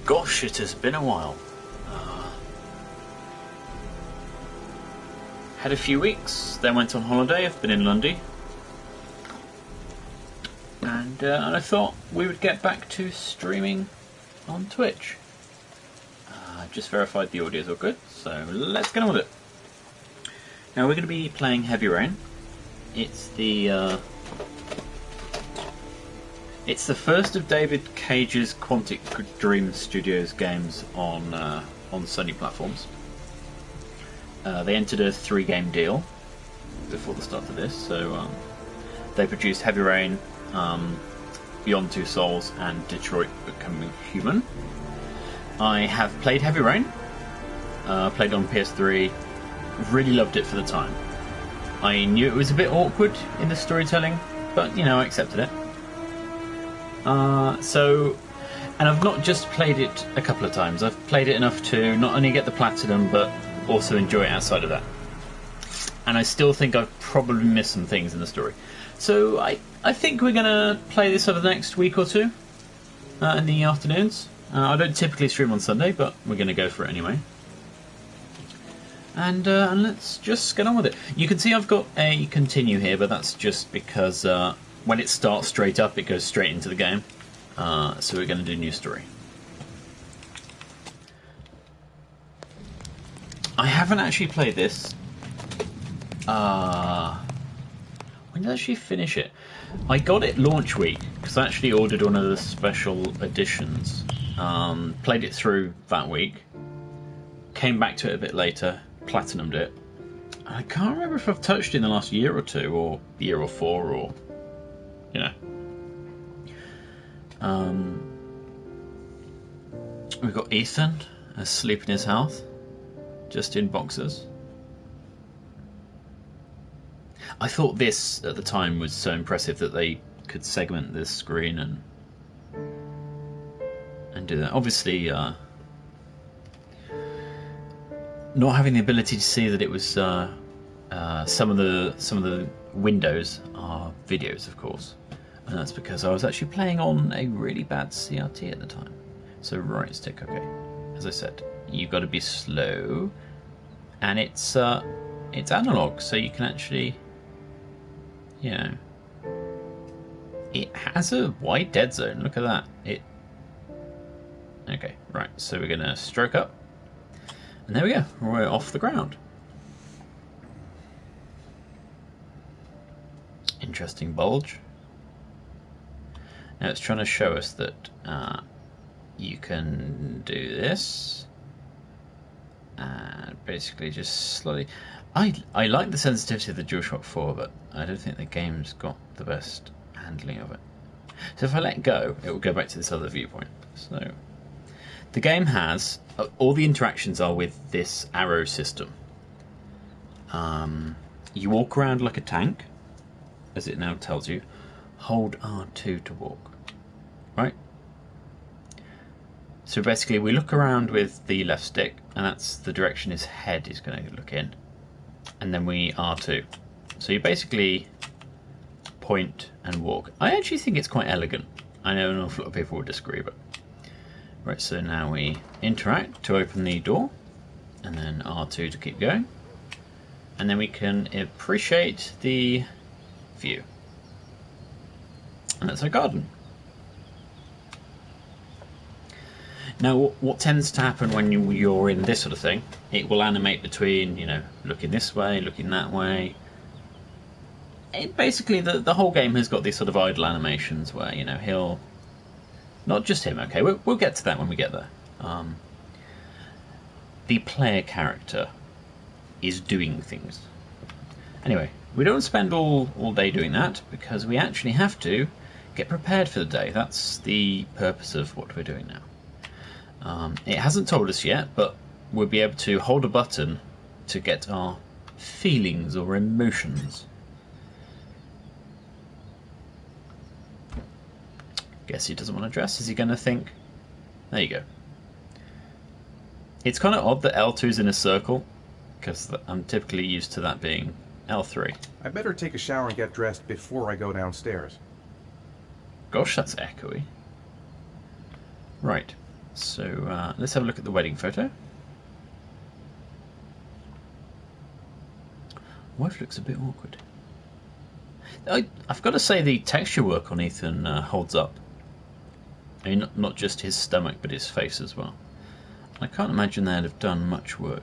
Gosh, it has been a while. Had a few weeks, then went on holiday. I've been in Lundy. And I thought we would get back to streaming on Twitch. I've just verified the audio is all good, so let's get on with it. Now we're going to be playing Heavy Rain. It's the first of David Cage's Quantic Dream Studios games on Sony platforms. They entered a 3-game deal before the start of this, so they produced Heavy Rain, Beyond Two Souls, and Detroit Becoming Human. I have played Heavy Rain, played on PS3, really loved it for the time. I knew it was a bit awkward in the storytelling, but you know, I accepted it. And I've not just played it a couple of times, I've played it enough to not only get the platinum, but also enjoy it outside of that. And I still think I've probably missed some things in the story. So I think we're going to play this over the next week or two, in the afternoons. I don't typically stream on Sunday, but we're going to go for it anyway. And let's just get on with it. You can see I've got a continue here, but that's just because when it starts straight up, it goes straight into the game. So we're going to do new story. I haven't actually played this. When did I actually finish it? I got it launch week, because I actually ordered one of the special editions. Played it through that week. Came back to it a bit later. Platinumed it. I can't remember if I've touched it in the last year or two, or year or four, or you know. We've got Ethan asleep in his house, just in boxers. I thought this at the time was so impressive that they could segment this screen and do that. Obviously, not having the ability to see that it was some of the windows are videos, of course, and that's because I was actually playing on a really bad CRT at the time. So right stick, okay. As I said, you've got to be slow, and it's analog, so you can actually, you know, it has a wide dead zone. Look at that. Okay, right. So we're gonna stroke up. And there we go, we're off the ground. Interesting bulge. Now it's trying to show us that you can do this. And basically just slowly... I like the sensitivity of the DualShock 4, but I don't think the game's got the best handling of it. So if I let go, it will go back to this other viewpoint. So the game has... all the interactions are with this arrow system. You walk around like a tank, as it now tells you. Hold R2 to walk. Right? So basically we look around with the left stick, and that's the direction his head is going to look in. And then we R2. So you basically point and walk. I actually think it's quite elegant. I know an awful lot of people would disagree, but... Right, so now we interact to open the door, and then R2 to keep going. And then we can appreciate the view. And that's our garden. Now, what tends to happen when you're in this sort of thing, it will animate between, you know, looking this way, looking that way. Basically, the whole game has got these sort of idle animations where, you know, he'll... Not just him, okay, we'll get to that when we get there. The player character is doing things. Anyway, we don't spend all day doing that, because we actually have to get prepared for the day. That's the purpose of what we're doing now. It hasn't told us yet, but we'll be able to hold a button to get our feelings or emotions. Guess he doesn't want to dress. Is he going to think? There you go. It's kind of odd that L2 is in a circle, because I'm typically used to that being L3. I better take a shower and get dressed before I go downstairs. Gosh, that's echoey. Right. So let's have a look at the wedding photo. Wife looks a bit awkward. I've got to say the texture work on Ethan holds up. I mean, not just his stomach, but his face as well. I can't imagine they'd have done much work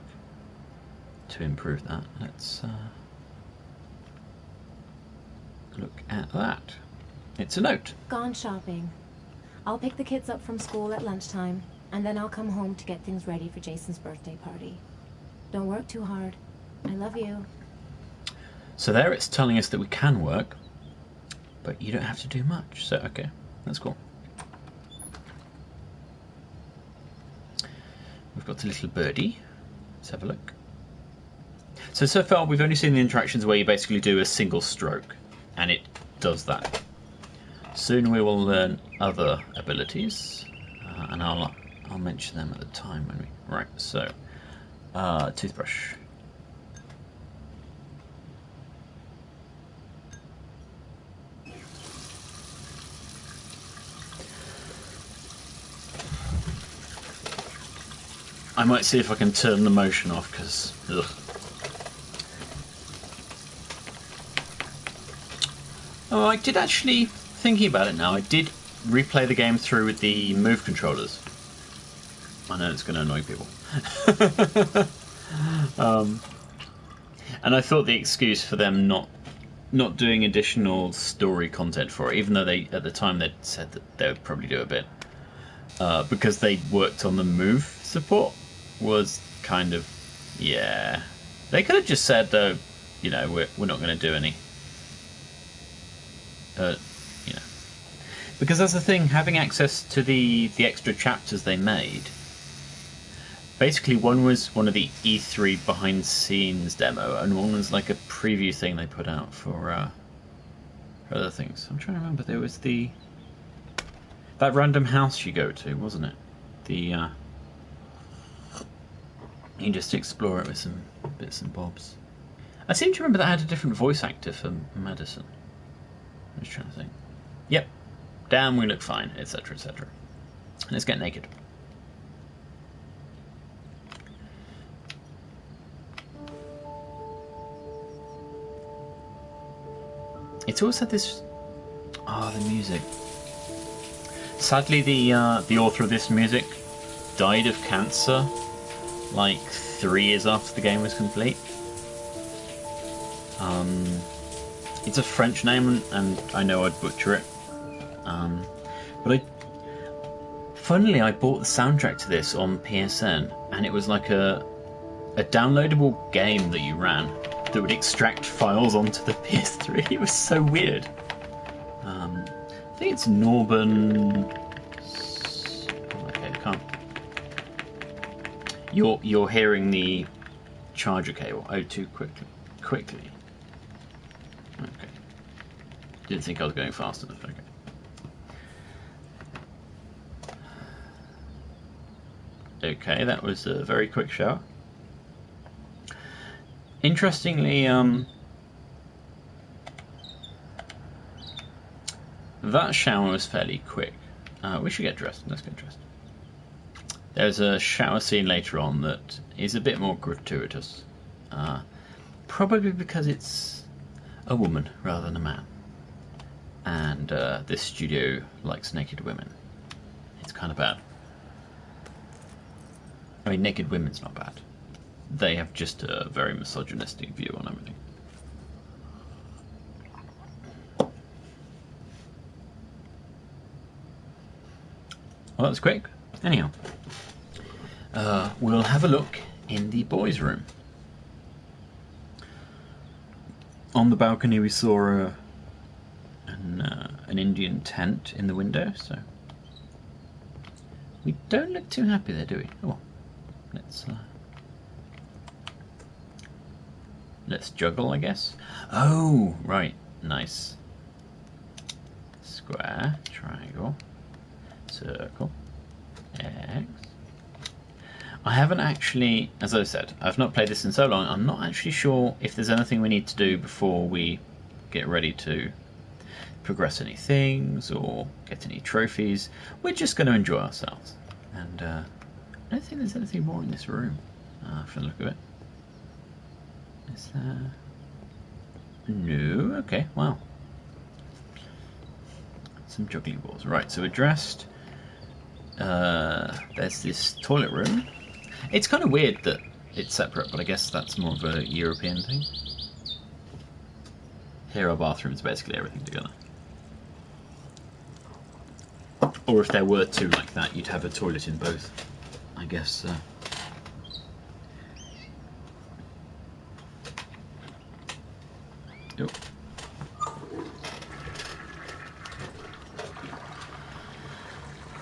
to improve that. Let's look at that. It's a note. Gone shopping. I'll pick the kids up from school at lunchtime, and then I'll come home to get things ready for Jason's birthday party. Don't work too hard. I love you. So there it's telling us that we can work, but you don't have to do much. So, okay, that's cool. We've got a little birdie. Let's have a look. So far we've only seen the interactions where you basically do a single stroke, and it does that. Soon we will learn other abilities, and I'll mention them at the time when we... Right, so, toothbrush. I might see if I can turn the motion off, because... Oh, I did actually, thinking about it now, I did replay the game through with the Move controllers. I know it's going to annoy people. And I thought the excuse for them not doing additional story content for it, even though they at the time they'd said that they would probably do a bit, because they worked on the Move support, was kind of, yeah. They could have just said, though, you know, we're not going to do any. You know, because that's the thing, having access to the extra chapters they made. Basically, one was one of the E3 behind scenes demo, and one was like a preview thing they put out for other things. I'm trying to remember. There was that random house you go to, wasn't it? You can just explore it with some bits and bobs. I seem to remember that had a different voice actor for Madison. I'm just trying to think. Yep. Damn, we look fine, etc., etc. Let's get naked. It's always had this... Oh, the music. Sadly, the author of this music died of cancer like 3 years after the game was complete. It's a French name, and I know I'd butcher it. But funnily, I bought the soundtrack to this on PSN, and it was like a downloadable game that you ran that would extract files onto the PS3. It was so weird. I think it's Norban. Okay, I can't. You're hearing the charger cable. Oh, too quickly. Okay. Didn't think I was going fast enough. Okay. Okay, that was a very quick shower. Interestingly, that shower was fairly quick. We should get dressed. Let's get dressed. There's a shower scene later on that is a bit more gratuitous. Probably because it's a woman rather than a man. And this studio likes naked women. It's kind of bad. I mean, naked women's not bad. They have just a very misogynistic view on everything. Well, that was quick. Anyhow, we'll have a look in the boys' room. On the balcony we saw an Indian tent in the window, so we don't look too happy there, do we? Oh, let's juggle, I guess. Oh, right, nice. Square, triangle, circle, X. I haven't actually, as I said, I've not played this in so long. I'm not actually sure if there's anything we need to do before we get ready to progress any things or get any trophies. We're just going to enjoy ourselves. And I don't think there's anything more in this room, from the look of it. Is there? No. Okay. Wow. Some juggling balls. Right. So we're dressed. There's this toilet room. It's kind of weird that it's separate, but I guess that's more of a European thing. Here are bathrooms, basically everything together. Or if there were two like that, you'd have a toilet in both, I guess. Oh.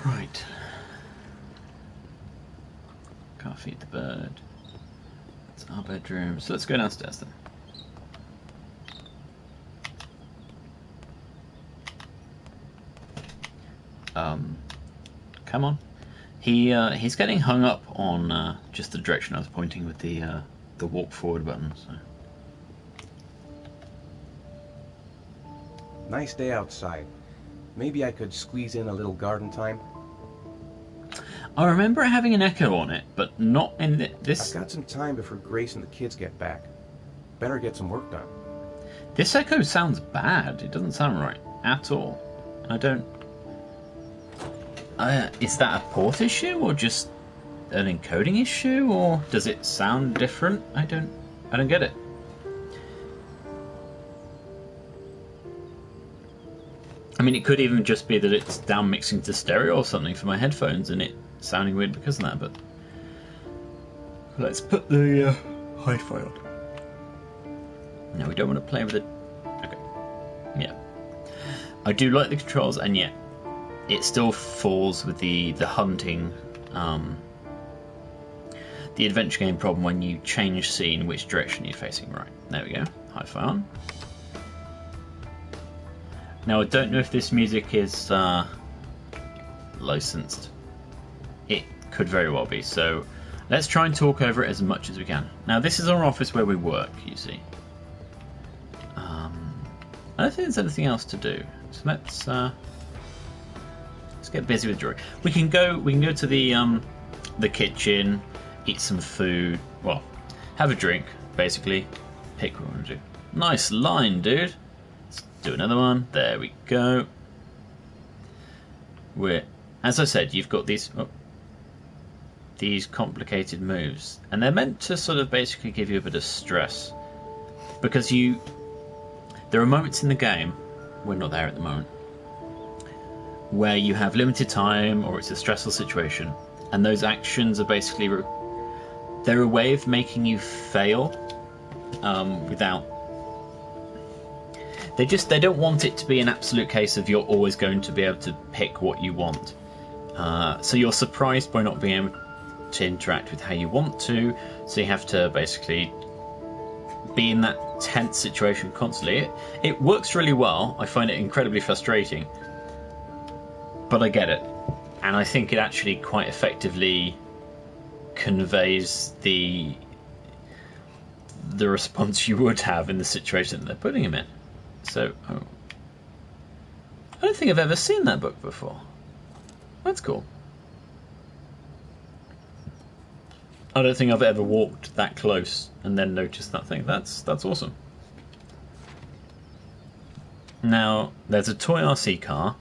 Right. Can't feed the bird. It's our bedroom. So let's go downstairs then. Come on. He's getting hung up on just the direction I was pointing with the walk forward button. So. Nice day outside. Maybe I could squeeze in a little garden time. I remember it having an echo on it, but not in this. I've got some time before Grace and the kids get back. Better get some work done. This echo sounds bad. It doesn't sound right at all. I don't. Is that a port issue or just an encoding issue, or does it sound different? I don't get it. I mean, it could even just be that it's down mixing to stereo or something for my headphones and it sounding weird because of that, but let's put the hi-fi on. No, we don't want to play with it. Okay. Yeah. I do like the controls, and yet it still falls with the hunting, the adventure game problem when you change scene, which direction you're facing. Right, there we go. Hi-fi on. Now, I don't know if this music is licensed. It could very well be, so let's try and talk over it as much as we can. Now, this is our office where we work, you see. I don't think there's anything else to do, so let's get busy with drawing. We can go to the kitchen, eat some food, well, have a drink, basically. Pick what we want to do. Nice line, dude. Let's do another one. There we go. As I said, you've got these complicated moves, and they're meant to sort of basically give you a bit of stress, because there are moments in the game, we're not there at the moment, where you have limited time or it's a stressful situation, and those actions are basically they're a way of making you fail without. They don't want it to be an absolute case of you're always going to be able to pick what you want. So you're surprised by not being able to interact with how you want to, so you have to basically be in that tense situation constantly. It works really well. I find it incredibly frustrating, but I get it, and I think it actually quite effectively conveys the response you would have in the situation that they're putting him in. So, I don't think I've ever seen that book before. That's cool. I don't think I've ever walked that close and then noticed that thing. That's awesome. Now, there's a toy RC car,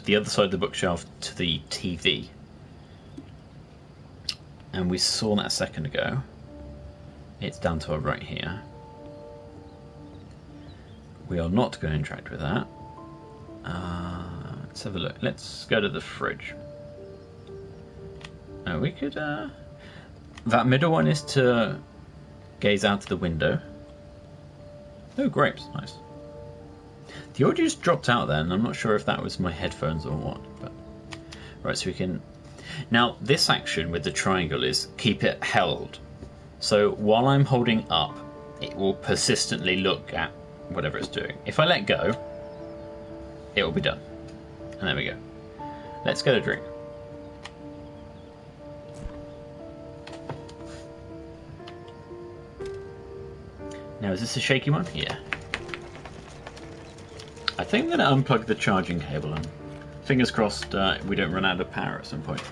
the other side of the bookshelf to the TV. And we saw that a second ago. It's down to our right here. We are not going to interact with that. Let's have a look. Let's go to the fridge. We could... that middle one is to gaze out of the window. Oh, grapes. Nice. The audio just dropped out then. I'm not sure if that was my headphones or what. But right, so we can... Now, this action with the triangle is keep it held. So while I'm holding up, it will persistently look at whatever it's doing. If I let go, it will be done. And there we go. Let's get a drink. Now, is this a shaky one? Yeah. I think I'm going to unplug the charging cable and fingers crossed we don't run out of power at some point.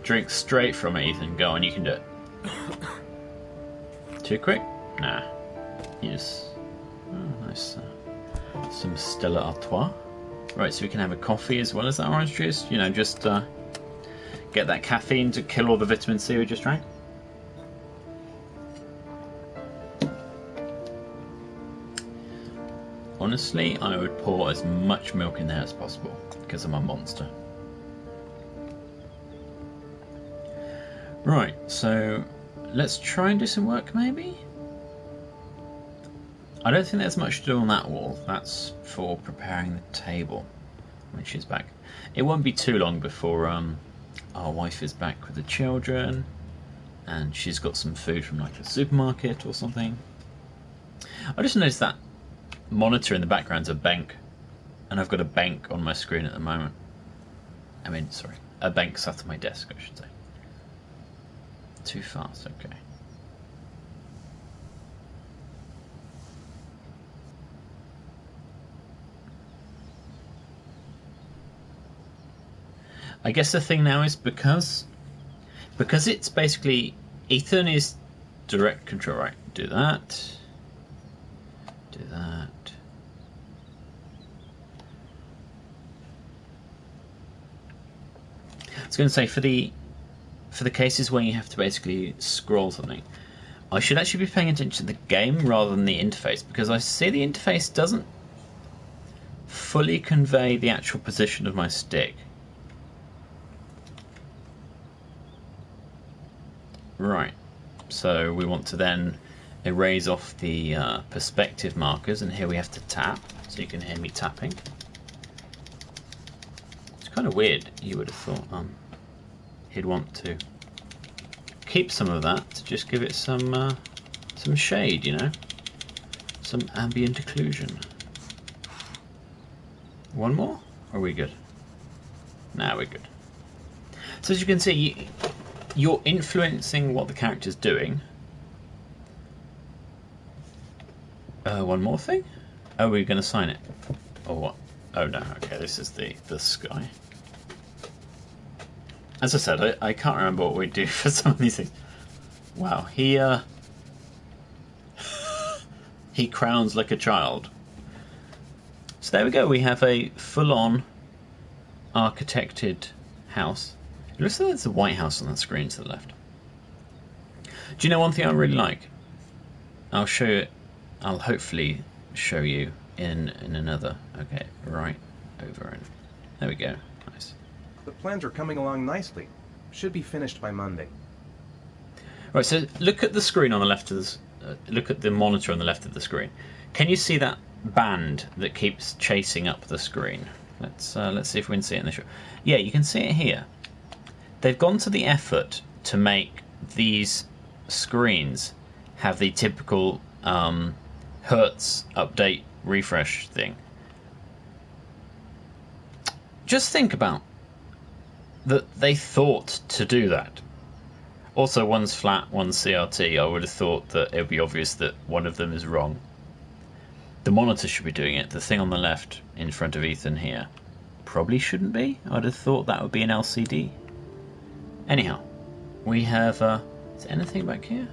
drink straight from it, Ethan. Go on, you can do it. Too quick? Nah. Yes. Oh, nice. Some Stella Artois. Right, so we can have a coffee as well as that orange juice. You know, just get that caffeine to kill all the vitamin C we just drank. Honestly, I would pour as much milk in there as possible because I'm a monster. Right, so let's try and do some work maybe? I don't think there's much to do on that wall. That's for preparing the table when she's back. It won't be too long before our wife is back with the children and she's got some food from like a supermarket or something. I just noticed that monitor in the background's a bank, and I've got a bank on my screen at the moment. I mean, sorry, a bank sat on my desk, I should say. Too fast, okay. I guess the thing now is because it's basically Ethan is direct control, right? Do that. Do that. I was going to say for the cases where you have to basically scroll something, I should actually be paying attention to the game rather than the interface, because I see the interface doesn't fully convey the actual position of my stick. Right, so we want to then erase off the perspective markers, and here we have to tap, so you can hear me tapping. It's kind of weird. You would have thought he'd want to keep some of that to just give it some shade, you know, some ambient occlusion. One more? Or are we good? Nah, we're good. So as you can see, you're influencing what the character's doing. One more thing? Oh, we're going to sign it. Or what? Oh no, okay, this is the sky. As I said, I can't remember what we do for some of these things. Wow, he crowns like a child. So there we go, we have a full-on architected house. It looks like there's a White House on the screen to the left. Do you know one thing I really like? I'll show you. I'll hopefully show you in another. Okay, right over and there we go. Nice. The plans are coming along nicely. Should be finished by Monday. Right, so look at the screen on the left of this. Look at the monitor on the left of the screen. Can you see that band that keeps chasing up the screen? Let's see if we can see it in the shot. Yeah, you can see it here. They've gone to the effort to make these screens have the typical Hertz update refresh thing. Just think about that they thought to do that. Also, one's flat, one's CRT. I would have thought that it would be obvious that one of them is wrong. The monitor should be doing it. The thing on the left in front of Ethan here probably shouldn't be. I'd have thought that would be an LCD. Anyhow, we have... is there anything back here?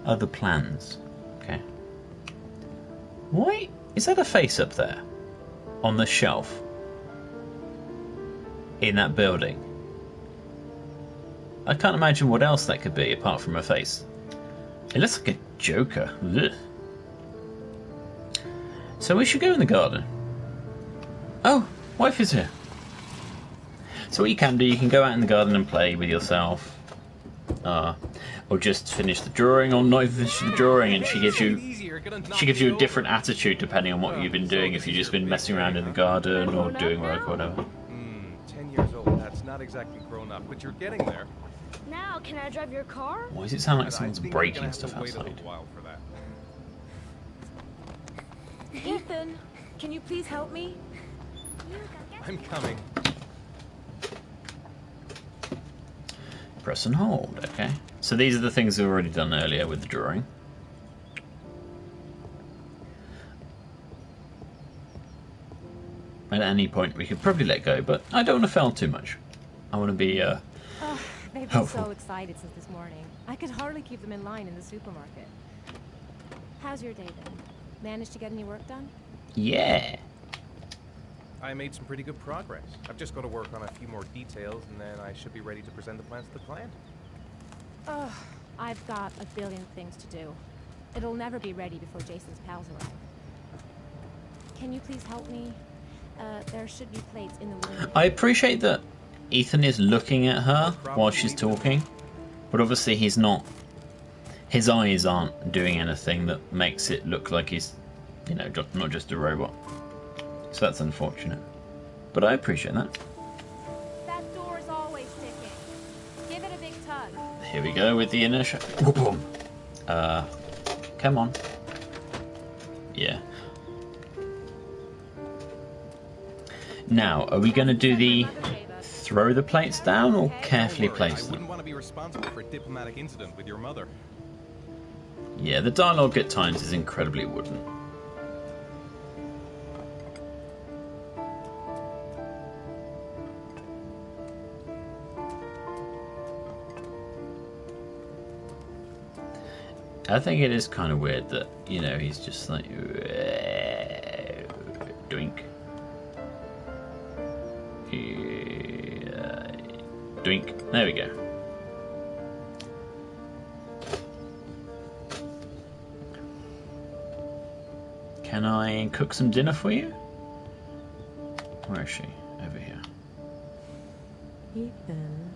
Other plans. Okay. Why is that a face up there? On the shelf? In that building? I can't imagine what else that could be apart from a face. It looks like a Joker. Ugh. So we should go in the garden. Oh, wife is here. So what you can do, you can go out in the garden and play with yourself. Or just finish the drawing, or not even finish the drawing, and she gives you a different attitude depending on what you've been doing. If you've just been messing around in the garden or doing work or whatever. 10 years old, that's not exactly grown up, but you're getting there. Now, can I drive your car? Why does it sound like someone's breaking stuff outside? Ethan, can you please help me? I'm coming. Press and hold, okay. So these are the things we've already done earlier with the drawing. At any point we could probably let go, but I don't want to fail too much. I want to be Oh, they've been Helpful. so excited since this morning. I could hardly keep them in line in the supermarket. How's your day been? Managed to get any work done? Yeah. I made some pretty good progress. I've just got to work on a few more details, and then I should be ready to present the plans to the client. Ugh, I've got a billion things to do. It'll never be ready before Jason's pals arrive. Can you please help me? There should be plates in the living room. I appreciate that Ethan is looking at her while she's talking, but obviously he's not. His eyes aren't doing anything that makes it look like he's, you know, not just a robot. So that's unfortunate. But I appreciate that. That door is always ticking. Give it a big tug. Here we go with the initial. Come on. Yeah. Now, are we going to do the throw the plates down or carefully Don't worry, place I them? wouldn't want to be responsible for a diplomatic incident with your mother. Yeah, the dialogue at times is incredibly wooden. I think it is kind of weird that, you know, he's just like doink. Doink. There we go. Can I cook some dinner for you? Where is she? Over here. Ethan.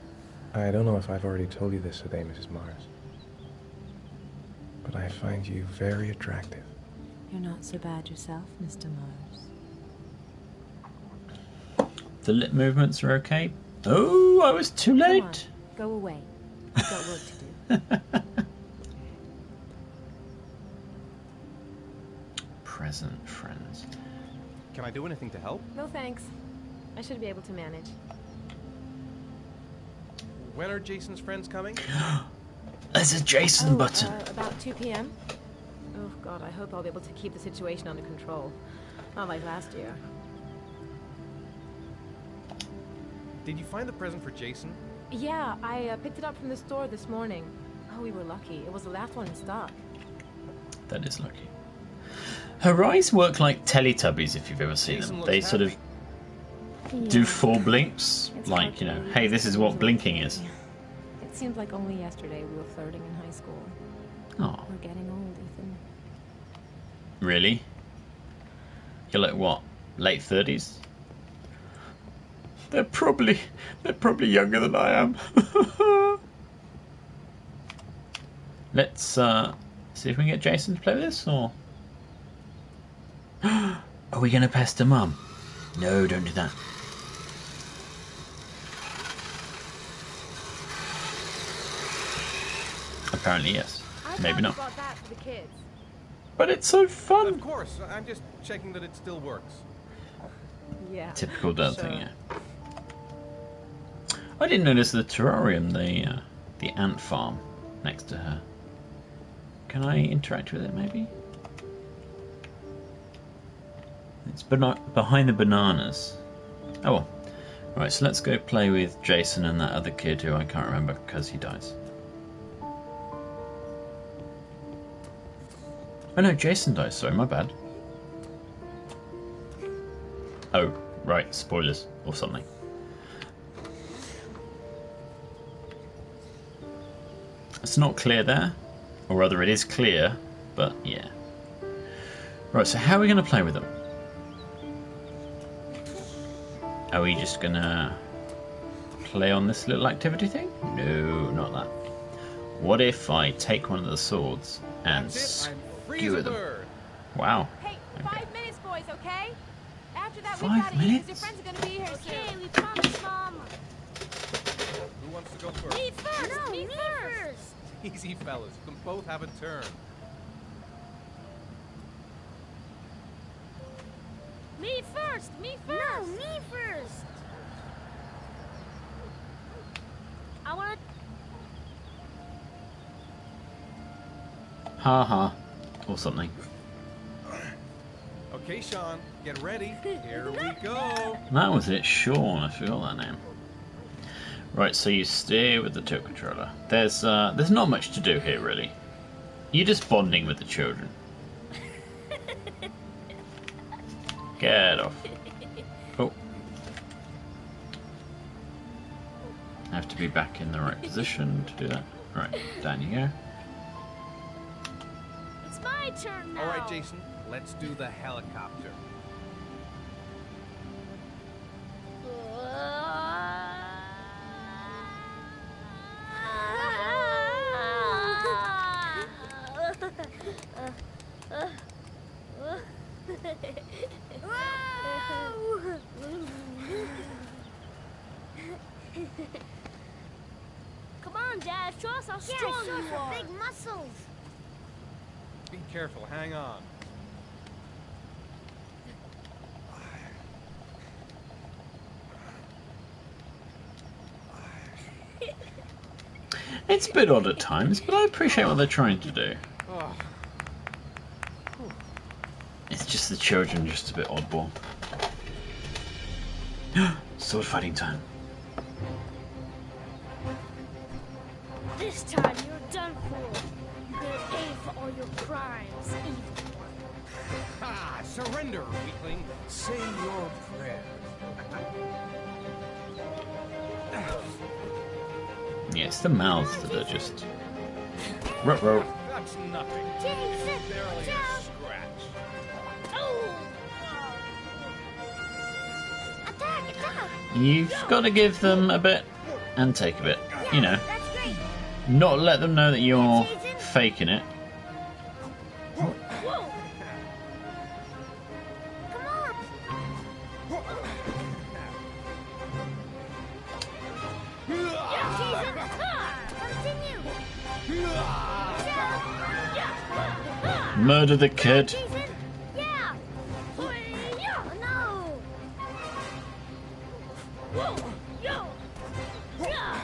I don't know if I've already told you this today, Mrs. Mars, but I find you very attractive. You're not so bad yourself, Mr. Mars. The lip movements are okay. Oh, I was too Come on, late. go away. I've got work to do. Present friends. Can I do anything to help? No thanks. I should be able to manage. When are Jason's friends coming? There's a Jason button. About 2 p.m. Oh God, I hope I'll be able to keep the situation under control. Not like last year. Did you find the present for Jason? Yeah, I picked it up from the store this morning. Oh, we were lucky. It was the last one in stock. That is lucky. Her eyes work like Teletubbies, if you've ever seen Jason them. looks They sort of happy. do 4 blinks, It's like, hard you to know, believe hey, it's this is been what so blinking long. is. It seems like only yesterday we were flirting in high school. Oh, We're getting old, Ethan. really? You're like what? Late 30s? They're probably younger than I am. Let's see if we can get Jason to play with this, or are we going to pester Mum? No, don't do that. Apparently, yes. Maybe not. Got that for the kids. But it's so Of fun. course. I'm just checking that it still works. Yeah. Typical dad Sure. thing, yeah. I didn't notice the terrarium, the ant farm next to her. Can I interact with it, maybe? It's behind the bananas. Oh well. Right, so let's go play with Jason and that other kid who I can't remember because he dies. Oh no, Jason dies, sorry, my bad. Oh, right, spoilers or something. It's not clear there, or rather it is clear, but yeah. Right, so how are we going to play with them? Are we just going to play on this little activity thing? No, not that. What if I take one of the swords and That's it. I'm free skewer as a them? bird. Wow. Hey, Okay. 5 minutes, boys, okay? After that, 5 we gotta eat 'cause your minutes? friends are gonna be here Okay, soon. we promise, Mom. Who wants to go first? Me first. No, me first. Easy, fellas. You can both have a turn. Me first. Me first. No, me first. I want to. Ha ha. Or something. Okay, Sean, get ready. Here we go. That was it, Sean. I forgot that name. Right, so you steer with the tilt controller. There's not much to do here, really. You're just bonding with the children. Get off. Oh. I have to be back in the right position to do that. Right, down you go. It's my turn now. All right, Jason, let's do the helicopter. Come on, Dad, show us how strong you are. Big muscles. Be careful, hang on. It's a bit odd at times, but I appreciate what they're trying to do. It's just the children just a bit oddball. Sword fighting time. This time you're done for. You're gonna pay for all your crimes, evil one. Ah, surrender, weakling. Say your prayer. Yeah, it's the mouths that are just... Ruh-roh. That's nothing. Jason, Barely down. a scratch. Oh! Attack, attack! You've got to give them a bit and take a bit. You know, That's great. not let them know that you're faking it. Whoa! Come on! Yeah, Jason! Continue! Murder the kid. Jason! Yeah! No! Whoa! Yo! Yeah!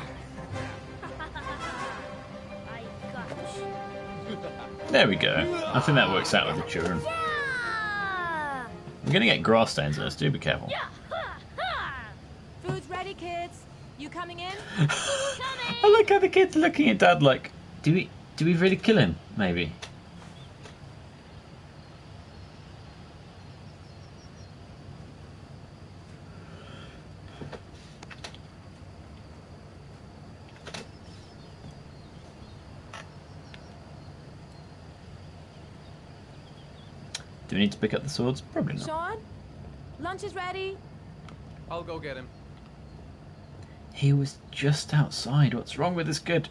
I got you. There we go. I think that works out with the children. Yeah! I'm going to get grass stains on this, do be careful. Yeah! Ha! Ha! Food's ready, kids. You coming in? I like how the kid's looking at Dad like, do we really kill him? Maybe. Do we need to pick up the swords? Probably not. Sean? Lunch is ready. I'll go get him. He was just outside. What's wrong with this kid?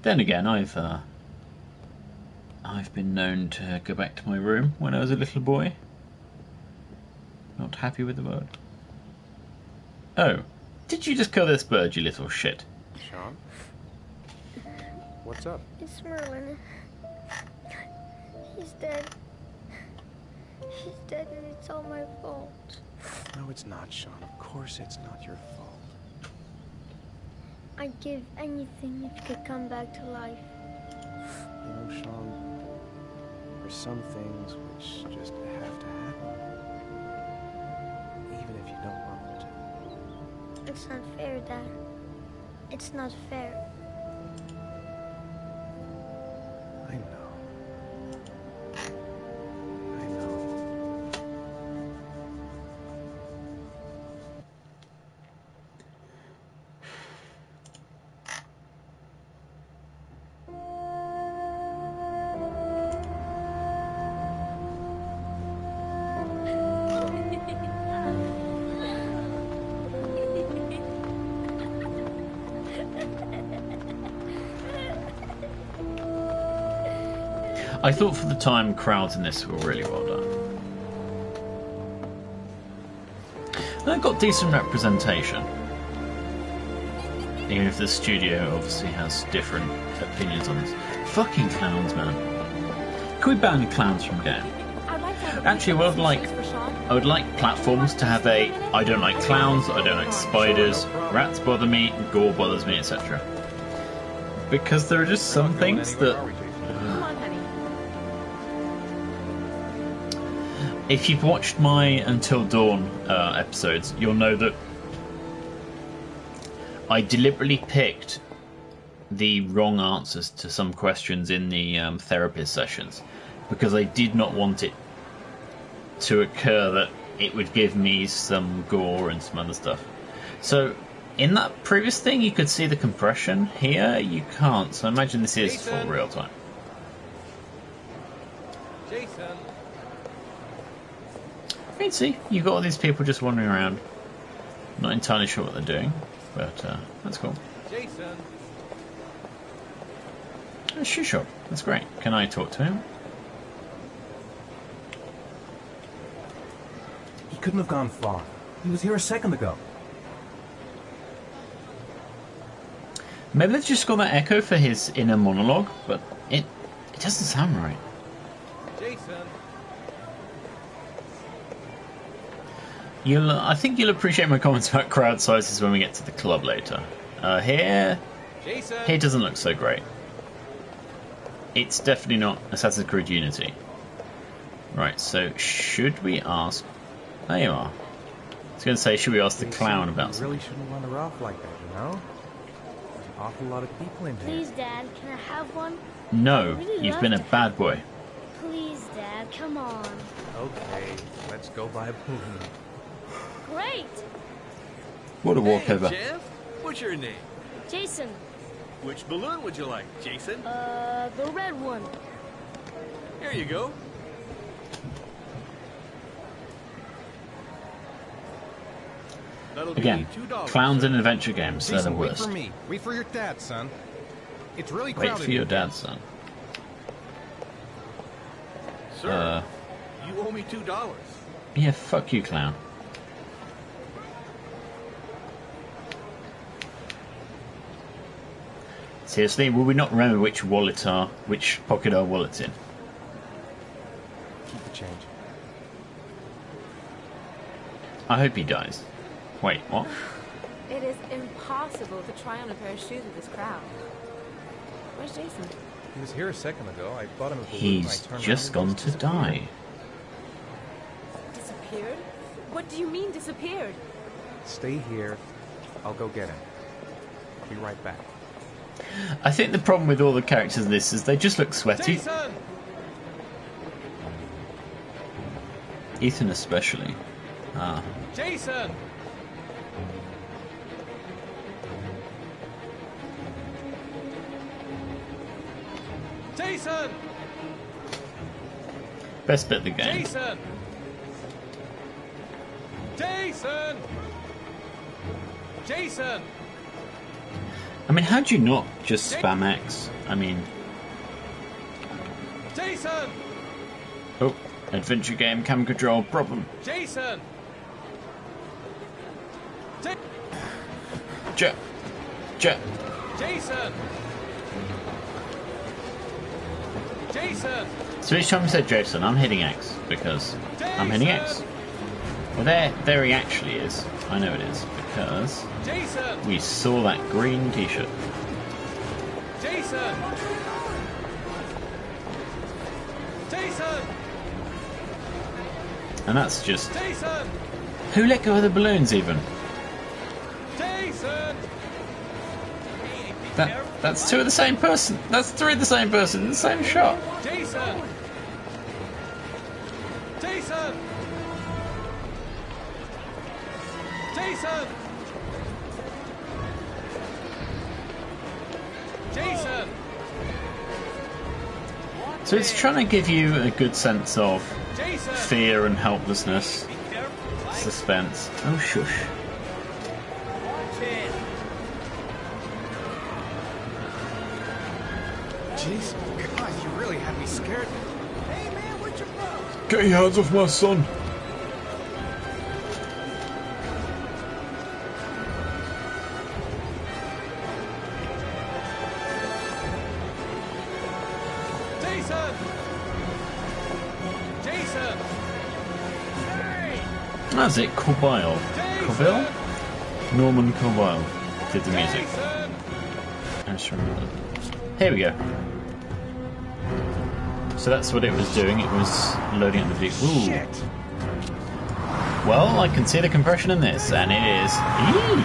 Then again, I've been known to go back to my room when I was a little boy. Not happy with the bird. Oh, did you just kill this bird, you little shit? Sean? What's up? It's Merlin. He's dead. He's dead and it's all my fault. No, it's not, Sean. Of course it's not your fault. I'd give anything if you could come back to life. You know, Sean, there's some things which just have to happen. Even if you don't want them to. It's not fair, Dad. It's not fair. I know. I know. I thought for the time crowds in this were really well done. And I got decent representation. Even if the studio obviously has different opinions on this. Fucking clowns, man. Can we ban clowns from game? I'd like to have a Actually, what I'd like, for Sean. I would like platforms to have a I don't like clowns, I don't like spiders, rats bother me, gore bothers me, etc. Because there are just some things that... Come on, honey. if you've watched my Until Dawn episodes, you'll know that I deliberately picked the wrong answers to some questions in the therapist sessions because I did not want it to occur that it would give me some gore and some other stuff. So in that previous thing you could see the compression. Here you can't, so I imagine this is for real time. Jason. I mean, see, you've got all these people just wandering around. Not entirely sure what they're doing, but that's cool. Jason. A shoe shop. That's great. Can I talk to him? He couldn't have gone far. He was here a second ago. Maybe they've just got that echo for his inner monologue, but it doesn't sound right. Jason. I think you'll appreciate my comments about crowd sizes when we get to the club later. Here Jason. doesn't look so great. It's definitely not Assassin's Creed Unity. Right, so should we ask... There you are. I was going to say, should we ask the clown about You something? really shouldn't run her off like that, you know? There's an awful lot of people in here. Please, Dad, can I have one? No, Really you've love been a that. bad boy. Please, Dad, come on. Okay, let's go buy a balloon. Great! What a walkover. Hey, Jeff, what's your name? Jason, Which balloon would you like, Jason? the red one. Here you go. That'll Again, be $2. clowns in adventure games, they're the Jason, wait worst. for me. Wait for your dad, son. It's really Wait crowded. for your in dad, son. Sir, you owe me $2. Yeah, fuck you, clown. Seriously, will we not remember which pocket our wallet's in? Keep the change. I hope he dies. Wait, what? It is impossible to try on a pair of shoes with this crowd. Where's Jason? He was here a second ago. I bought him a balloon. He's I turned just around gone and to disappeared. die. Disappeared? What do you mean disappeared? Stay here. I'll go get him. I'll be right back. I think the problem with all the characters in this is they just look sweaty. Jason! Ethan especially. Ah. Jason! Jason! Best bit of the game. Jason! Jason! Jason! I mean, how do you not just spam X? I mean... Jason! Oh, adventure game, camera control, problem. Jason! Jet. Jason! Jason! So each time we said Jason, I'm hitting X, because I'm hitting X. Well, there he actually is. I know it is, because Jason! we saw that green t-shirt. Jason! Jason! And that's just... Jason! Who let go of the balloons, even? Jason! That's two of the same person. That's three of the same person in the same shot. Jason! Jason! Jason! Jason! So it's trying to give you a good sense of Jason! fear and helplessness, suspense. Oh, shush. Jeez, God, you really had me scared. Hey, man, where'd you go? Get your hands off my son. Jason! Jason! That's it, Cobile. Cobile? Norman Cobile did the music. Jason! I just remember that. Here we go. So that's what it was doing. It was loading up the vehicle. Ooh. Shit! Well, I can see the compression in this, and it is... Eee!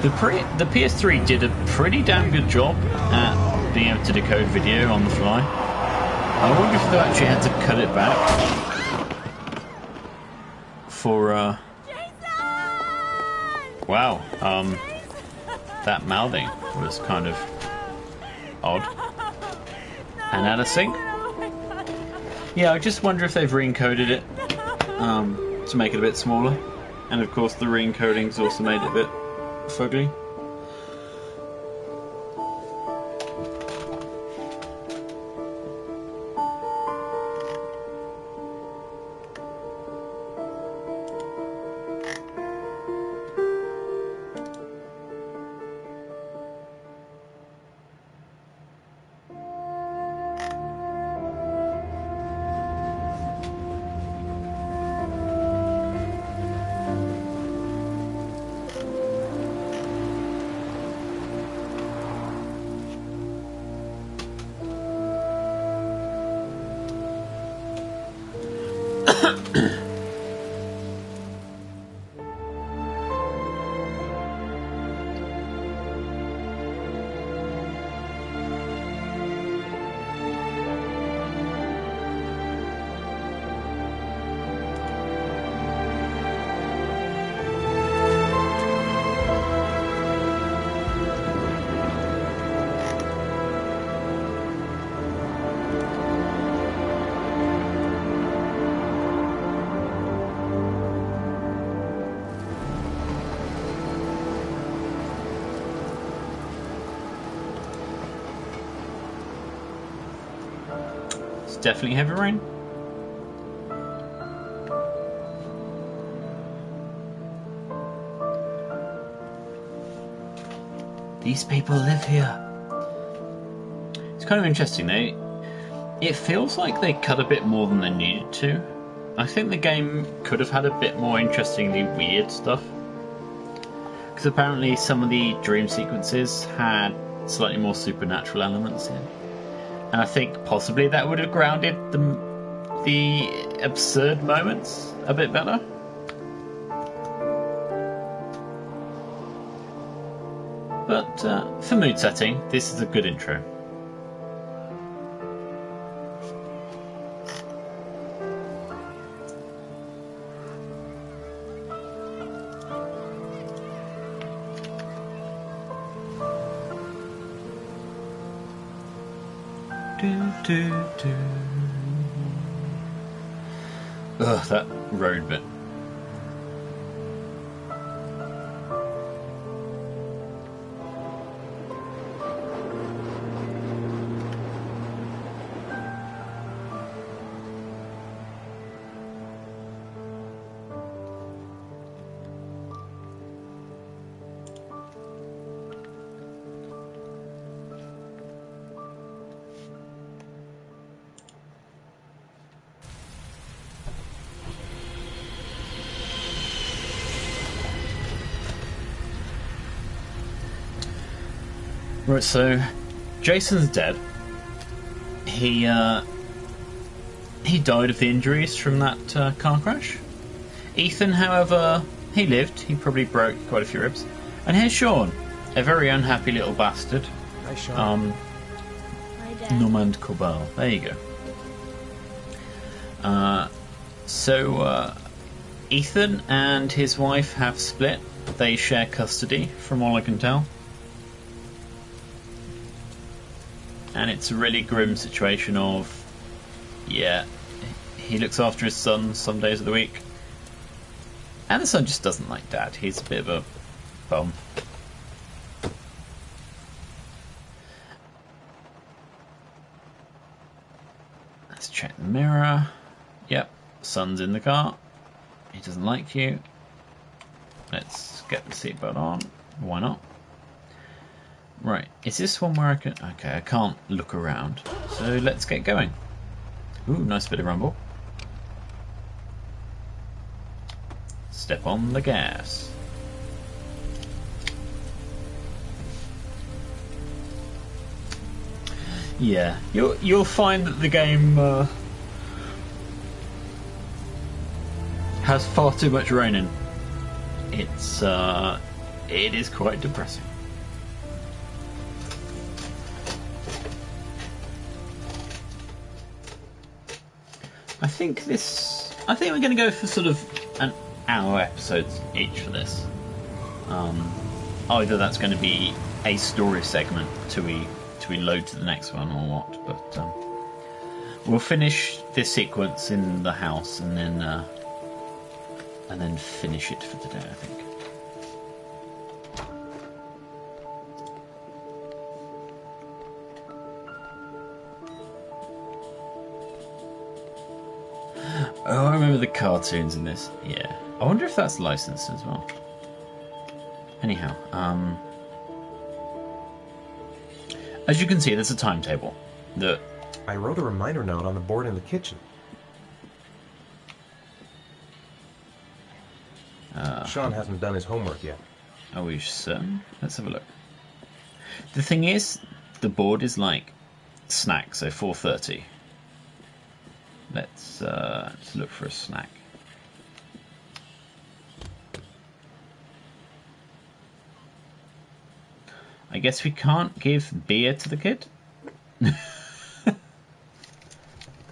The PS3 did a pretty damn good job at being able to decode video on the fly. I wonder if they actually had to cut it back for wow, that mouthing was kind of odd and out of sync. Yeah, I just wonder if they've re-encoded it to make it a bit smaller, and of course the re-encoding's also made it a bit fugly. Definitely heavy rain. These people live here. It's kind of interesting. It feels like they cut a bit more than they needed to. I think the game could have had a bit more interestingly weird stuff. Because apparently some of the dream sequences had slightly more supernatural elements in. And I think possibly that would have grounded the absurd moments a bit better. But for mood setting, this is a good intro. Ugh, that road bit. Right, so Jason's dead. He died of the injuries from that car crash. Ethan, however, he lived. He probably broke quite a few ribs. And here's Sean, a very unhappy little bastard. Hi, Sean. Hi, Dad. Normand Corbel. There you go. So Ethan and his wife have split. They share custody, from all I can tell. And it's a really grim situation of, yeah, he looks after his son some days of the week. And the son just doesn't like Dad. He's a bit of a bum. Let's check the mirror. Yep, son's in the car. He doesn't like you. Let's get the seatbelt on. Why not? Right, is this one where I can... Okay, I can't look around. So let's get going. Ooh, nice bit of rumble. Step on the gas. Yeah, you'll find that the game has far too much rain in. It is quite depressing. I think we're going to go for sort of an hour episodes each for this. Either that's going to be a story segment till we load to the next one or what, but we'll finish this sequence in the house and then finish it for today, I think. Oh, I remember the cartoons in this. Yeah. I wonder if that's licensed as well. Anyhow, as you can see, there's a timetable that I wrote a reminder note on the board in the kitchen. Sean hasn't done his homework yet. Are we certain? Let's have a look. The thing is, the board is like snack, so 4:30. Let's look for a snack. I guess we can't give beer to the kid.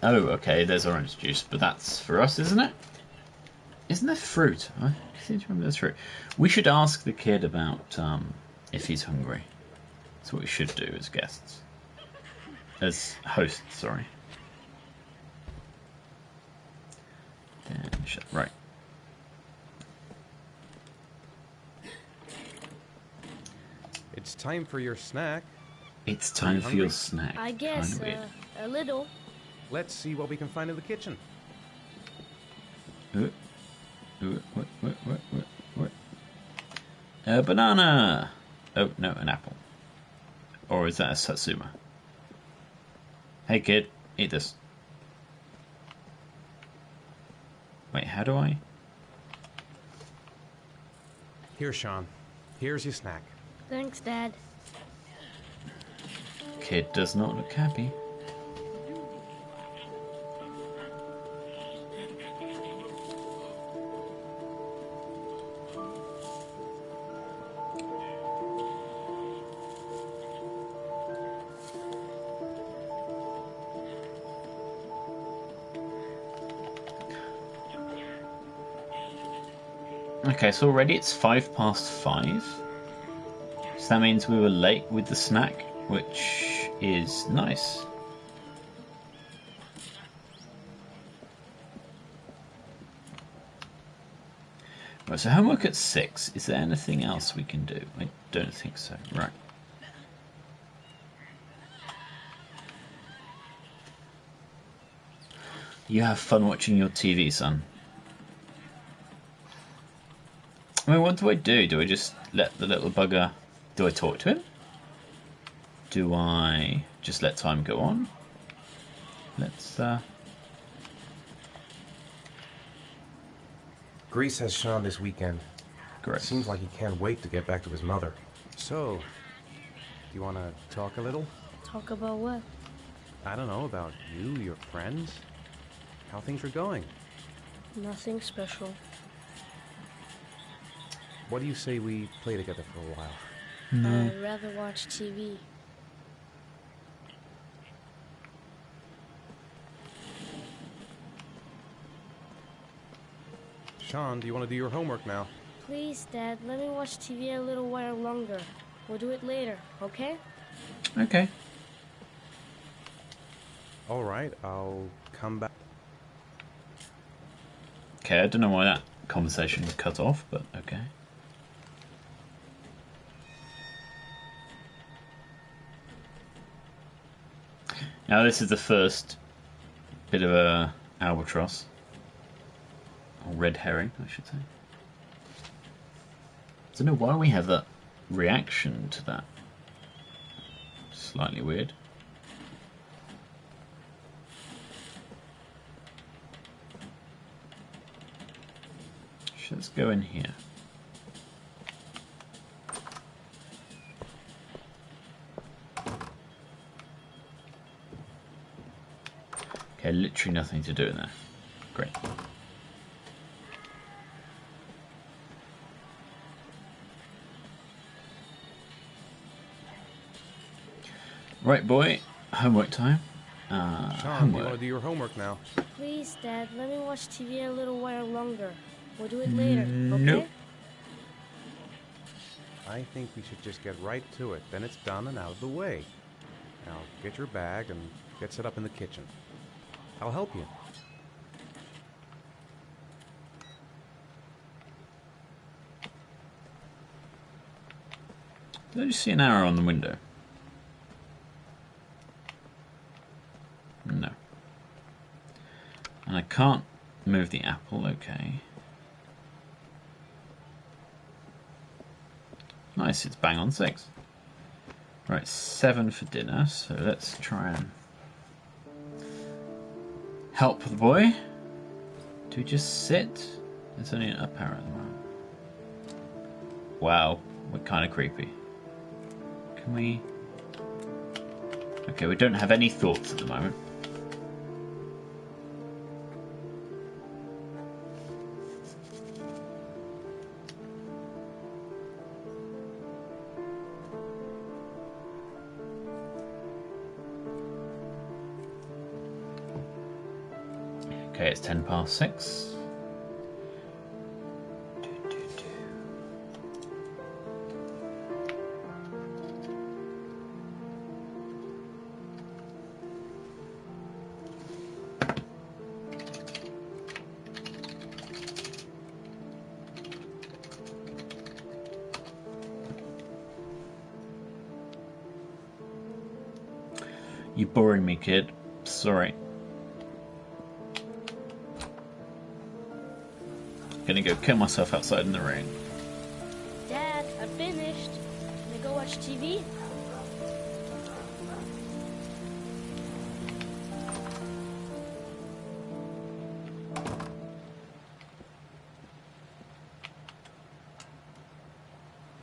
Oh, okay, there's orange juice, but that's for us, isn't it? Isn't there fruit? I seem to remember there's fruit. We should ask the kid about if he's hungry. That's what we should do as guests. As hosts, sorry. Right. It's time for your snack. It's time for your snack. I guess, a little. Let's see what we can find in the kitchen. What? A banana! Oh, no, an apple. Or is that a satsuma? Hey kid, eat this. Wait, how do I? Here, Sean. Here's your snack. Thanks, Dad. Kid does not look happy. Okay, so already it's 5:05. So that means we were late with the snack, which is nice. Right, so homework at 6. Is there anything else we can do? I don't think so. Right. You have fun watching your TV, son. I mean, what do I do? Do I just let the little bugger... Do I talk to him? Do I just let time go on? Let's, Greece has Sean this weekend. Great. Seems like he can't wait to get back to his mother. So, do you want to talk a little? Talk about what? I don't know, about you, your friends, how things are going. Nothing special. What do you say we play together for a while? I'd rather watch TV. Sean, do you want to do your homework now? Please, Dad, let me watch TV a little while longer. We'll do it later, okay? Okay. All right, I'll come back. Okay, I don't know why that conversation was cut off, but okay. Now this is the first bit of a albatross. Or red herring, I should say. I don't know why we have that reaction to that. Slightly weird. Let's go in here. Okay, literally nothing to do in there. Great. Right, boy. Homework time. Sean, you Homework. want to do your homework now? Please, Dad, let me watch TV a little while longer. We'll do it later, Nope. okay? I think we should just get right to it. Then it's done and out of the way. Now, get your bag and get set up in the kitchen. I'll help you. Did I just see an arrow on the window? No. And I can't move the apple, okay. Nice, it's bang on 6. Right, 7 for dinner, so let's try and help the boy. Do we just sit? There's only an up arrow at the moment. Wow, we're kind of creepy. Can we... Okay, we don't have any thoughts at the moment. Okay, it's 10 past 6. You're boring me, kid. Sorry. Gonna go kill myself outside in the rain. Dad, I finished. Can we go watch TV?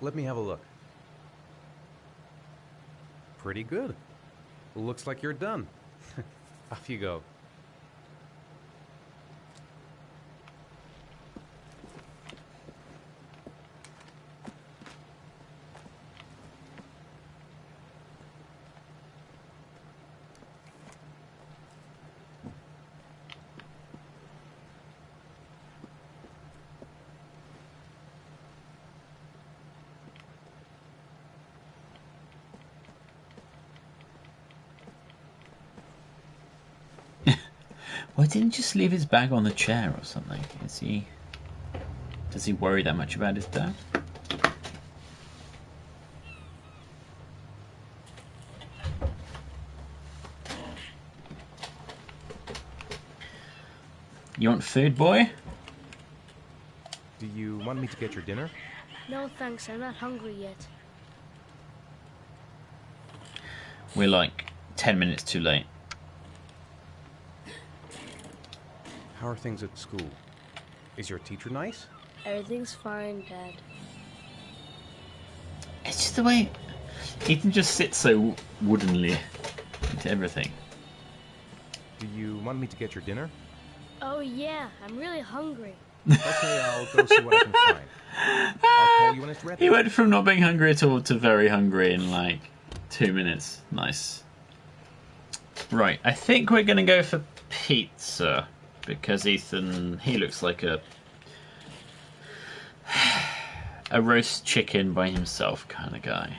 Let me have a look. Pretty good. Looks like you're done. Off you go. Why didn't he just leave his bag on the chair or something? Does he worry that much about his dad? You want food, boy? Do you want me to get your dinner? No thanks, I'm not hungry yet. We're like 10 minutes too late. How are things at school? Is your teacher nice? Everything's fine, Dad. It's just the way Ethan just sits so woodenly into everything. Do you want me to get your dinner? Oh yeah, I'm really hungry. Okay, I'll go see what I can find. I'll call you when it's ready. He went from not being hungry at all to very hungry in like 2 minutes. Nice. Right, I think we're going to go for pizza. Because Ethan, he looks like a roast chicken by himself kind of guy.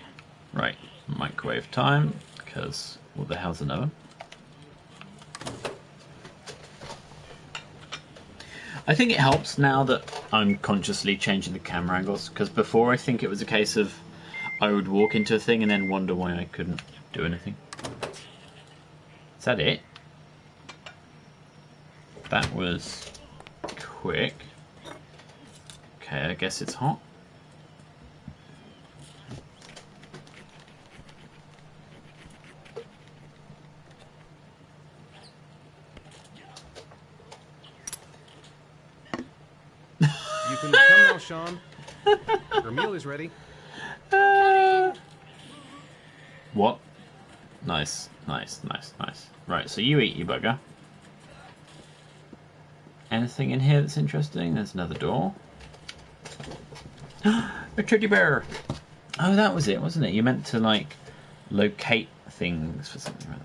Right, microwave time, because what the hell's another? I think it helps now that I'm consciously changing the camera angles, because before I think it was a case of I would walk into a thing and then wonder why I couldn't do anything. Is that it? That was quick. Okay, I guess it's hot. You can come now, Sean. Your meal is ready. What? Nice, nice, nice, nice. Right, so you eat, you bugger. anything in here that's interesting? There's another door. A teddy bear! Oh, that was it, wasn't it? You meant to, like, locate things for something or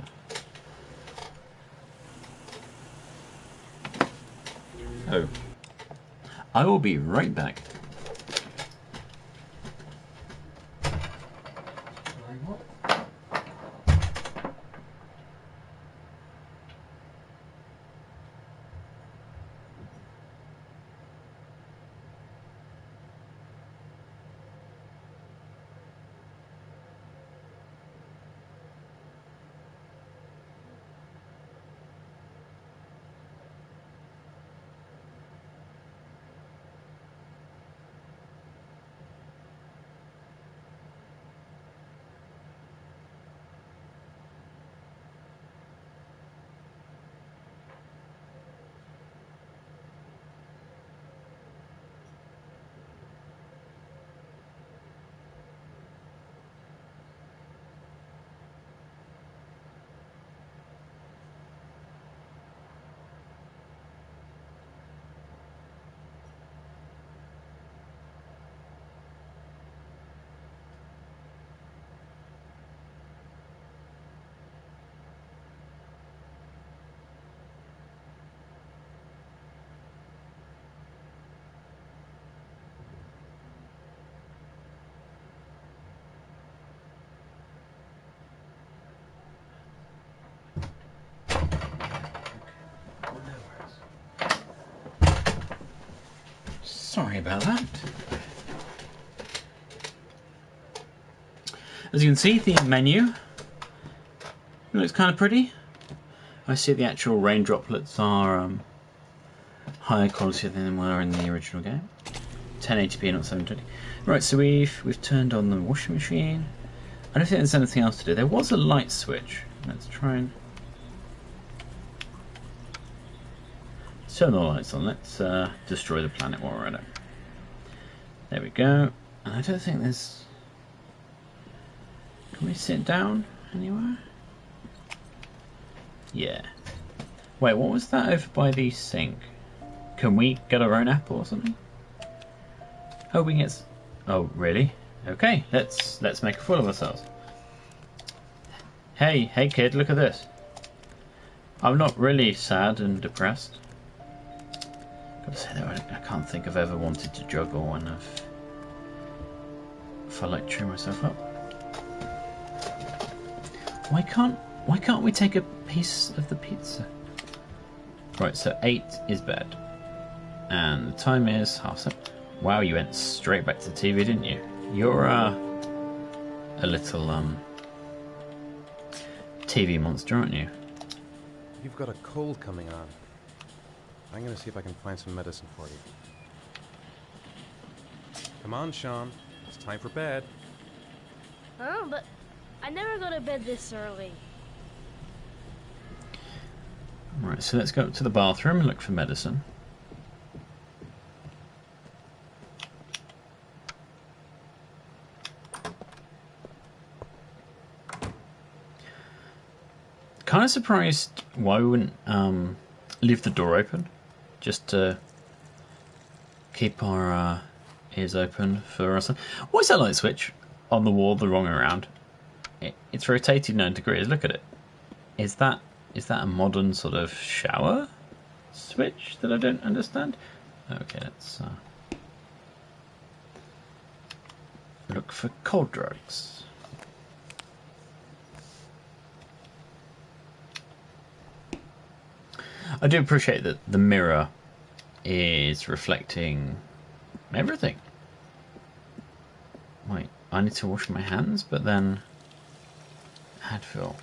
other. Oh. I will be right back. Sorry about that. As you can see, the menu looks kind of pretty. I see the actual rain droplets are higher quality than they were in the original game. 1080p, not 720. Right, so we've turned on the washing machine. I don't think there's anything else to do. There was a light switch. Let's try and turn the lights on. Let's destroy the planet while we're at it. There we go. And I don't think there's... Can we sit down anywhere? Yeah. Wait, what was that over by the sink? Can we get our own apple or something? Oh, we can get... Oh, really? Okay, let's make a fool of ourselves. Hey kid, look at this. I'm not really sad and depressed. Gotta say though, I can't think I've ever wanted to juggle when I've felt like cheering myself up. Why can't we take a piece of the pizza? Right, so 8 is bed. And the time is 7:30. Wow, you went straight back to the TV, didn't you? You're a little TV monster, aren't you? You've got a cold coming on. I'm gonna see if I can find some medicine for you. Come on, Sean. It's time for bed. Huh? But I never go to bed this early. Right, so let's go up to the bathroom and look for medicine. Kind of surprised why we wouldn't leave the door open, just to keep our ears open for us. Why is that light switch on the wall the wrong way around? It's rotated 9 degrees. Look at it. Is that a modern sort of shower switch that I don't understand? Okay, let's look for cold drugs. I do appreciate that the mirror is reflecting everything. Wait, I need to wash my hands, but then Advil,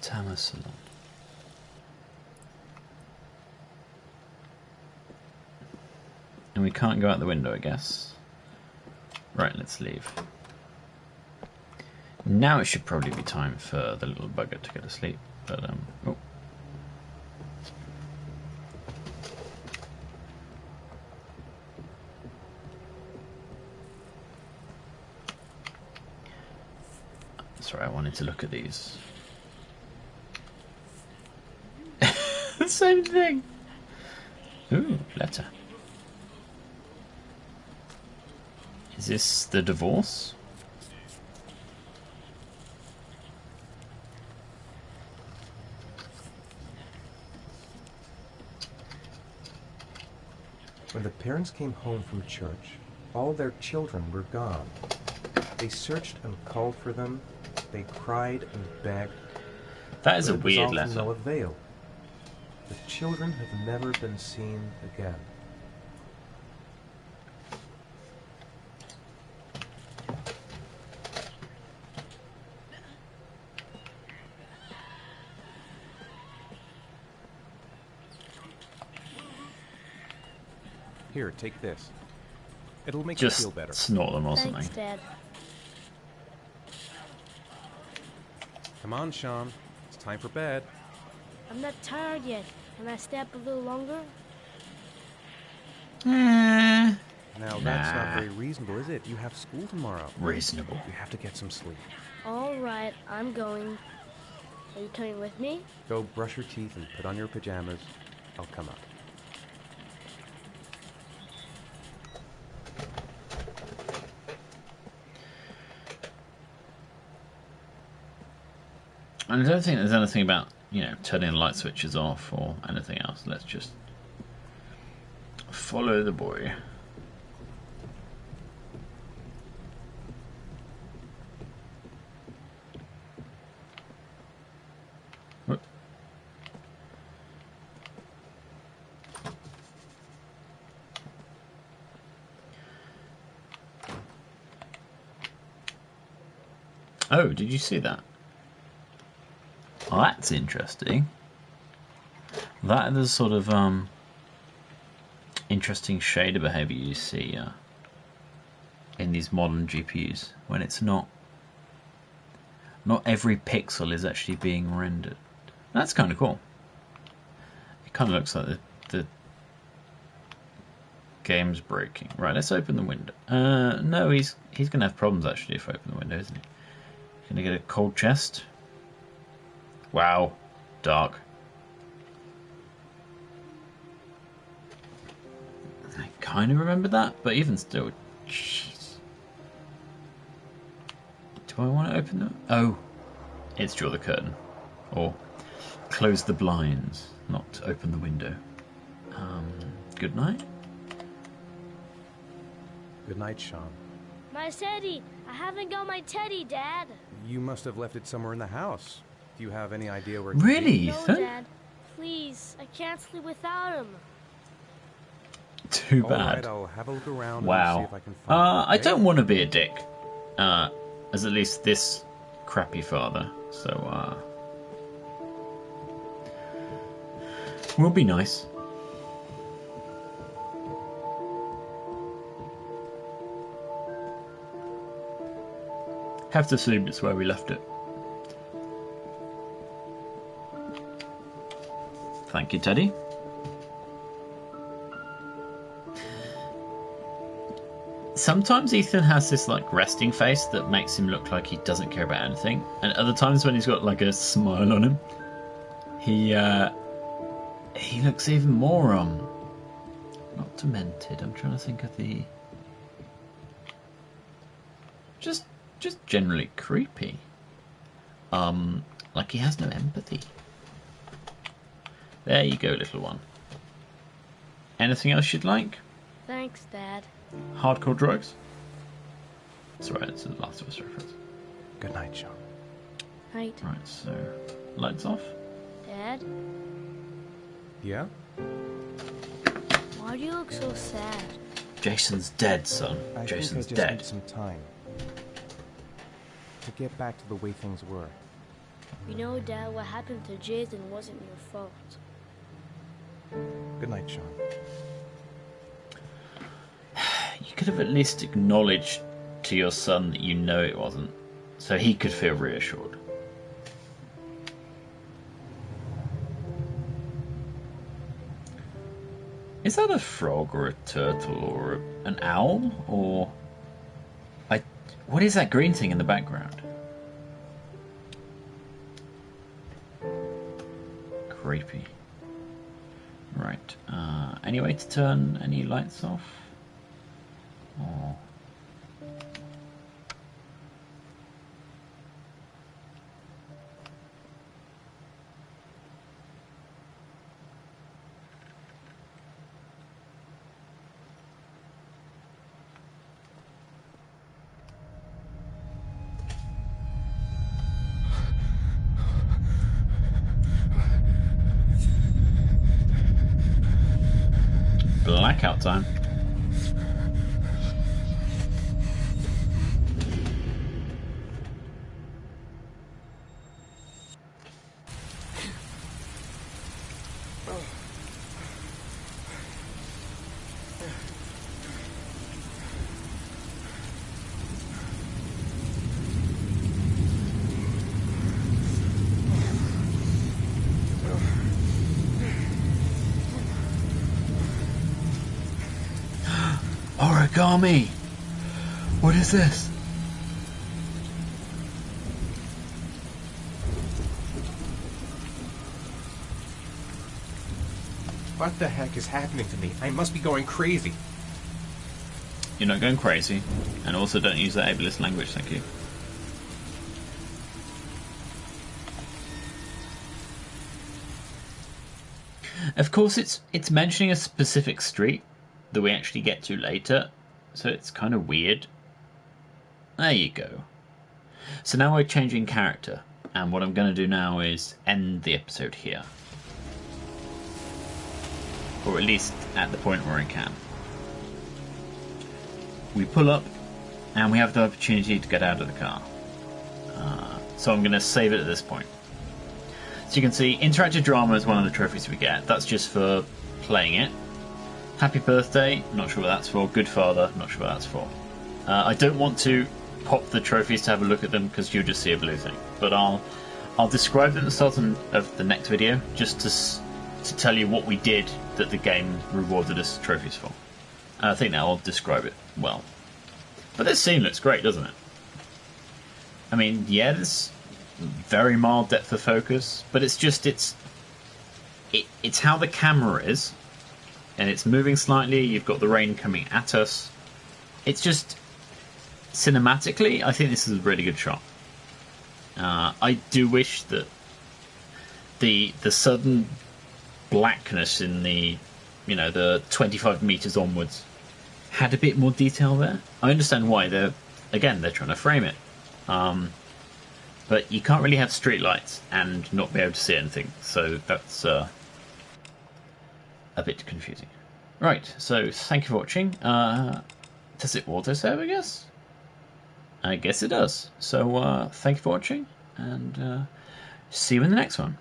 Tamasalon. And we can't go out the window, I guess. Right, let's leave. Now it should probably be time for the little bugger to go to sleep, but oh. Sorry, I wanted to look at these. The same thing. Ooh, letter. Is this the divorce? When the parents came home from church, all their children were gone. They searched and called for them. They cried and begged. That is but a it was weird all to letter. no avail. The children have never been seen again. Here, take this. It'll make Just you feel better. snort them or Thanks, something. Dad. Come on, Sean. It's time for bed. I'm not tired yet. Can I stay up a little longer? Eh, Now, that's not Nah. very reasonable, is it? You have school tomorrow. reasonable. You have to get some sleep. All right, I'm going. Are you coming with me? Go brush your teeth and put on your pajamas. I'll come up. And I don't think there's anything about, turning the light switches off or anything else. Let's just follow the boy. Whoop. Oh, did you see that? Oh, that's interesting. That is sort of interesting shade of behavior you see in these modern GPUs when it's not every pixel is actually being rendered. That's kind of cool. It kind of looks like the game's breaking. Right, let's open the window. No, he's gonna have problems actually if I open the window, isn't he? Gonna get a cold chest. Wow, dark. I kind of remember that, but even still, jeez. Do I want to open them? Oh, it's draw the curtain. Or close the blinds, not open the window. Good night. Good night, Sean. My teddy! I haven't got my teddy, Dad! You must have left it somewhere in the house. Do you have any idea where it could Really, be? No, Ethan? Dad. Please, I can't sleep without him. Too All bad. right, I'll have a look around and see Wow. if I can find it. I okay? don't want to be a dick. As at least this crappy father. So, we'll be nice. Have to assume it's where we left it. Thank you, Teddy. Sometimes Ethan has this like resting face that makes him look like he doesn't care about anything, and other times when he's got like a smile on him, he looks even more not demented. I'm trying to think of the just generally creepy. Like he has no empathy. There you go, little one. Anything else you'd like? Thanks, Dad. Hardcore drugs? That's right, it's a Last of Us reference. Good night, Sean. Night. Right, so lights off. Dad? Yeah? Why do you look so sad? Jason's dead, son. I Jason's think I just dead. need some time to get back to the way things were. You know, Dad, what happened to Jason wasn't your fault. Good night, Sean. You could have at least acknowledged to your son that you know it wasn't, so he could feel reassured. Is that a frog or a turtle or an owl or what is that green thing in the background? Creepy. Right. Any way to turn any lights off? Or... blackout time. Origami! What is this? What the heck is happening to me? I must be going crazy. You're not going crazy, and also don't use that ableist language, thank you. Of course, it's mentioning a specific street that we actually get to later, so it's kind of weird. There you go. So now we're changing character, and what I'm going to do now is end the episode here. Or at least at the point where I can. We pull up, and we have the opportunity to get out of the car. So I'm going to save it at this point. So you can see, Interactive Drama is one of the trophies we get. That's just for playing it. Happy Birthday, not sure what that's for. Good Father, not sure what that's for. I don't want to pop the trophies to have a look at them because you'll just see a blue thing. But I'll describe them at the start of the next video, just to tell you what we did that the game rewarded us trophies for. And I think that will describe it well. But this scene looks great, doesn't it? I mean, yeah, there's very mild depth of focus, but it's just it's how the camera is, and it's moving slightly. You've got the rain coming at us. It's just cinematically, I think this is a really good shot. I do wish that the sudden blackness in the the 25 meters onwards had a bit more detail there. I understand why they're trying to frame it. But you can't really have street lights and not be able to see anything, so that's a bit confusing. Right, so thank you for watching. Does it autosave, I guess? I guess it does. So thank you for watching, and see you in the next one.